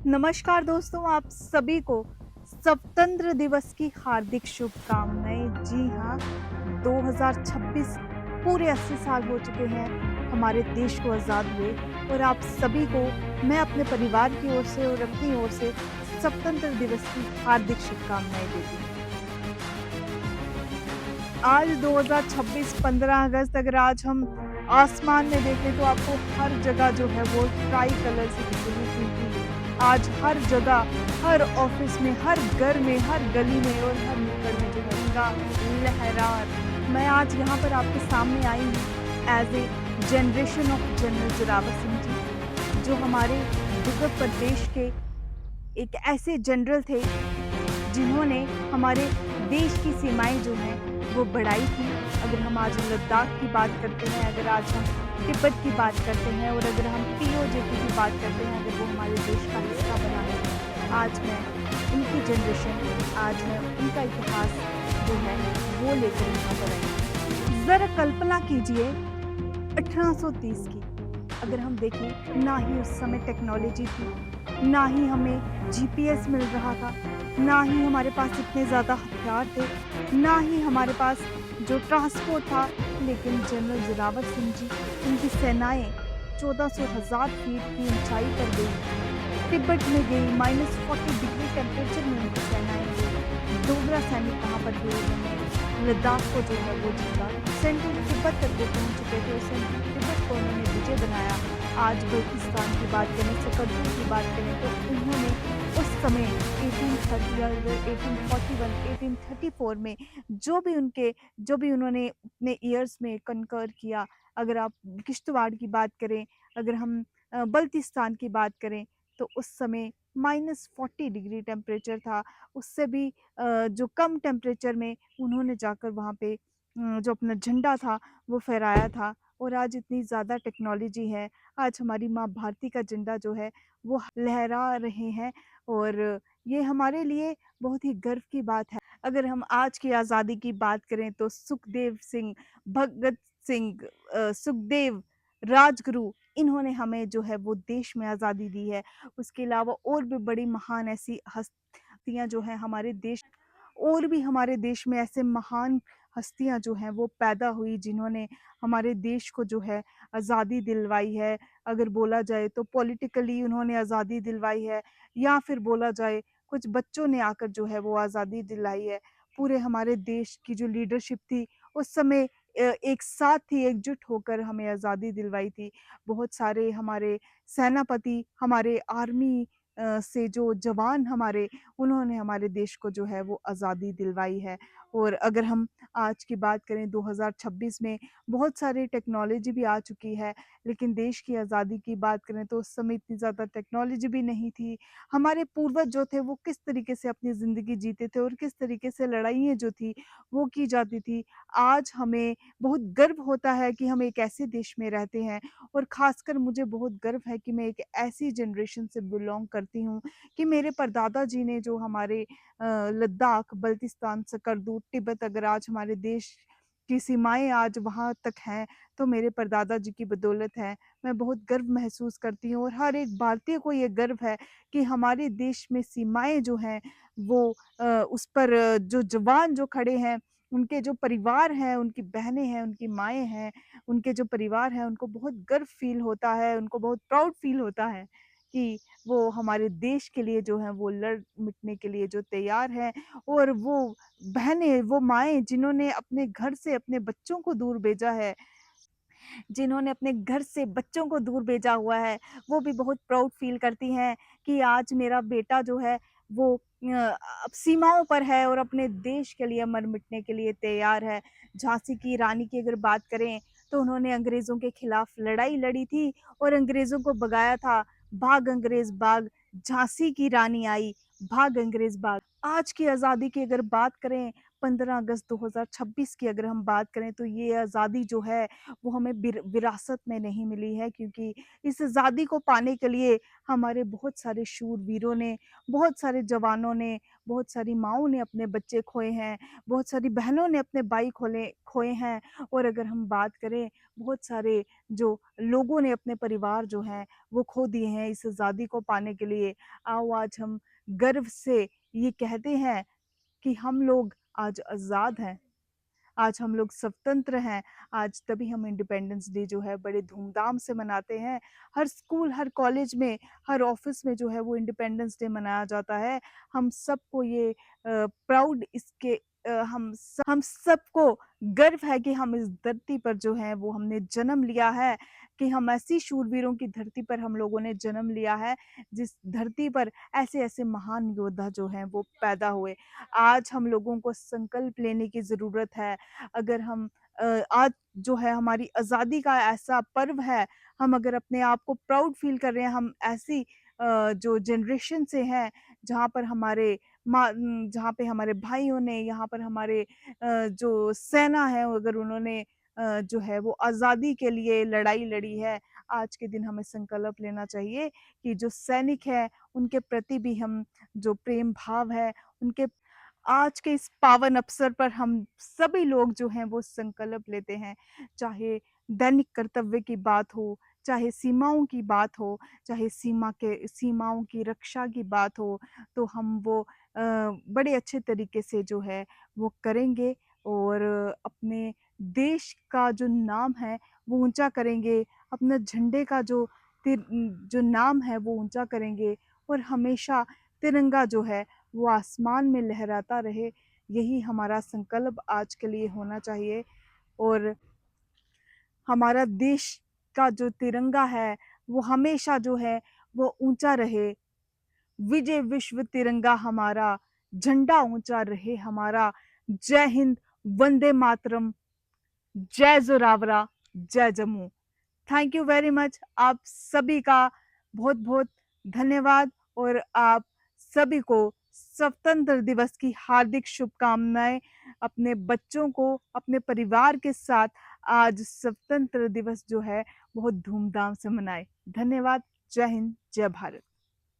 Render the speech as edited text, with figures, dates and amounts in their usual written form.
नमस्कार दोस्तों, आप सभी को स्वतंत्र दिवस की हार्दिक शुभकामनाएं। जी हाँ, 2026 पूरे 80 साल हो चुके हैं हमारे देश को आज़ाद हुए और आप सभी को मैं अपने परिवार की ओर से और अपनी ओर से स्वतंत्र दिवस की हार्दिक शुभकामनाएं देती हूँ। आज 2026 15 अगस्त अगर आज हम आसमान में देखें तो आपको हर जगह जो है वो ट्राई कलर से दिखेगी, क्योंकि आज हर जगह, हर ऑफिस में, हर घर में, हर गली में और हर नुक्कड़ में जो है तिरंगा लहरा। मैं आज यहाँ पर आपके सामने आई हूँ as a generation of general Zorawar Singh ji, जो हमारे उत्तर प्रदेश के एक ऐसे जनरल थे जिन्होंने हमारे देश की सीमाएँ जो हैं वो बढ़ाई थी। अगर हम आज लद्दाख की बात करते हैं, अगर आज हम तिब्बत की बात करते हैं और अगर हम पीओजेपी की बात करते हैं, अगर वो हमारे देश का हिस्सा बना है, आज मैं उनकी जनरेशन, आज मैं उनका इतिहास जो है वो लेकर यहाँ पर आई हूँ। ज़रा कल्पना कीजिए 1830 की। अगर हम देखें, ना ही उस समय टेक्नोलॉजी थी, ना ही हमें जीपीएस मिल रहा था, ना ही हमारे पास इतने ज़्यादा हथियार थे, ना ही हमारे पास जो ट्रांसपोर्ट था। लेकिन जनरल जोरावर सिंह जी, उनकी सेनाएँ 1400 हज़ार फीट की ऊंचाई पर गई, तिब्बत में गई, -40 डिग्री टेम्परेचर में उनकी सेनाएँ गई। डोगरा सैनिक वहाँ पर थे, उन्होंने लद्दाख को जो है वो जीता। सेंट्रल तिब्बत तक वो पहुँच चुके थे और सेंट्रल तिब्बत को उन्होंने विजय बनाया। आज बल्तिस्तान की बात करें, सकरदू की बात करें तो उन्होंने उस समय 1830 या 1841, 1834 में जो भी उन्होंने अपने ईयर्स में कन्कर किया। अगर आप किश्तवाड़ की बात करें, अगर हम बल्तिस्तान की बात करें, तो उस समय -40 डिग्री टेम्परेचर था। उससे भी जो कम टेम्परेचर में उन्होंने जाकर वहाँ पे जो अपना झंडा था वो फहराया था। और आज इतनी ज़्यादा टेक्नोलॉजी है, आज हमारी माँ भारती का झंडा जो है वो लहरा रहे हैं और ये हमारे लिए बहुत ही गर्व की बात है। अगर हम आज की आज़ादी की बात करें तो सुखदेव सिंह, भगत सिंह, सुखदेव, राजगुरु, इन्होंने हमें जो है वो देश में आज़ादी दी है। उसके अलावा और भी बड़ी महान ऐसी हस्तियाँ जो हैं हमारे देश, और भी हमारे देश में ऐसे महान हस्तियाँ जो हैं वो पैदा हुई जिन्होंने हमारे देश को जो है आज़ादी दिलवाई है। अगर बोला जाए तो पॉलिटिकली उन्होंने आज़ादी दिलवाई है, या फिर बोला जाए कुछ बच्चों ने आकर जो है वो आज़ादी दिलाई है। पूरे हमारे देश की जो लीडरशिप थी उस समय एक साथ थी, एकजुट होकर हमें आज़ादी दिलवाई थी। बहुत सारे हमारे सेनापति, हमारे आर्मी से जो जवान हमारे, उन्होंने हमारे देश को जो है वो आज़ादी दिलवाई है। और अगर हम आज की बात करें 2026 में बहुत सारी टेक्नोलॉजी भी आ चुकी है, लेकिन देश की आज़ादी की बात करें तो उस समय इतनी ज़्यादा टेक्नोलॉजी भी नहीं थी। हमारे पूर्वज जो थे वो किस तरीके से अपनी ज़िंदगी जीते थे और किस तरीके से लड़ाइयाँ जो थी वो की जाती थी। आज हमें बहुत गर्व होता है कि हम एक ऐसे देश में रहते हैं और ख़ासकर मुझे बहुत गर्व है कि मैं एक ऐसी जनरेशन से बिलॉन्ग करती हूँ कि मेरे परदादा जी ने जो हमारे लद्दाख, बल्तिस्तान, सकरदू, तिब्बत, अगर आज हमारे देश की सीमाएँ आज वहाँ तक हैं, तो मेरे परदादा जी की बदौलत है। मैं बहुत गर्व महसूस करती हूँ और हर एक भारतीय को ये गर्व है कि हमारे देश में सीमाएँ जो हैं वो उस पर जो जवान जो खड़े हैं, उनके जो परिवार हैं, उनकी बहनें हैं, उनकी माएँ हैं, उनके जो परिवार हैं, उनको बहुत गर्व फ़ील होता है, उनको बहुत प्राउड फ़ील होता है कि वो हमारे देश के लिए जो हैं वो लड़ मिटने के लिए जो तैयार हैं। और वो बहनें, वो माएँ जिन्होंने अपने घर से अपने बच्चों को दूर भेजा है, जिन्होंने अपने घर से बच्चों को दूर भेजा हुआ है, वो भी बहुत प्राउड फ़ील करती हैं कि आज मेरा बेटा जो है वो अब सीमाओं पर है और अपने देश के लिए मर मिटने के लिए तैयार है। झांसी की रानी की अगर बात करें तो उन्होंने अंग्रेज़ों के खिलाफ लड़ाई लड़ी थी और अंग्रेज़ों को भगाया था। भाग अंग्रेज़ भाग, झांसी की रानी आई, भाग अंग्रेज़ भाग। आज की आज़ादी की अगर बात करें, 15 अगस्त 2026 की अगर हम बात करें तो ये आज़ादी जो है वो हमें विरासत में नहीं मिली है, क्योंकि इस आज़ादी को पाने के लिए हमारे बहुत सारे शूरवीरों ने, बहुत सारे जवानों ने, बहुत सारी माँओं ने अपने बच्चे खोए हैं, बहुत सारी बहनों ने अपने भाई खोए हैं, और अगर हम बात करें बहुत सारे जो लोगों ने अपने परिवार जो हैं वो खो दिए हैं इस आज़ादी को पाने के लिए। आओ आज हम गर्व से ये कहते हैं कि हम लोग आज आज़ाद हैं, आज हम लोग स्वतंत्र हैं, आज तभी हम इंडिपेंडेंस डे जो है बड़े धूमधाम से मनाते हैं। हर स्कूल, हर कॉलेज में, हर ऑफ़िस में जो है वो इंडिपेंडेंस डे मनाया जाता है। हम सबको ये प्राउड इसके हम सबको गर्व है कि हम इस धरती पर जो है वो हमने जन्म लिया है, कि हम ऐसी शूरवीरों की धरती पर हम लोगों ने जन्म लिया है, जिस धरती पर ऐसे-ऐसे महान योद्धा जो हैं वो पैदा हुए। आज हम लोगों को संकल्प लेने की ज़रूरत है। अगर हम आज जो है हमारी आज़ादी का ऐसा पर्व है, हम अगर अपने आप को प्राउड फ़ील कर रहे हैं, हम ऐसी जो जनरेशन से हैं, जहाँ पर जहाँ पे हमारे भाइयों ने, यहाँ पर हमारे जो सेना है, अगर उन्होंने जो है वो आज़ादी के लिए लड़ाई लड़ी है, आज के दिन हमें संकल्प लेना चाहिए कि जो सैनिक हैं, उनके प्रति भी हम जो प्रेम भाव है, उनके आज के इस पावन अवसर पर हम सभी लोग जो हैं वो संकल्प लेते हैं, चाहे दैनिक कर्तव्य की बात हो, चाहे सीमाओं की बात हो, चाहे सीमाओं की रक्षा की बात हो, तो हम वो बड़े अच्छे तरीके से जो है वो करेंगे, और अपने देश का जो नाम है वो ऊँचा करेंगे, अपना झंडे का जो नाम है वो ऊँचा करेंगे, और हमेशा तिरंगा जो है वो आसमान में लहराता रहे, यही हमारा संकल्प आज के लिए होना चाहिए। और हमारा देश का जो तिरंगा है, वो हमेशा जो है वो ऊँचा रहे। विजय विश्व तिरंगा हमारा, झंडा ऊँचा रहे हमारा। जय हिंद, वंदे मातरम, जय जोरावरा, जय Jammu. Thank you very much. आप सभी का बहुत-बहुत धन्यवाद, और आप सभी को स्वतंत्र दिवस की हार्दिक शुभकामनाएँ। अपने बच्चों को, अपने परिवार के साथ आज स्वतंत्र दिवस जो है बहुत धूमधाम से मनाएँ। धन्यवाद। जय हिंद, जय भारत।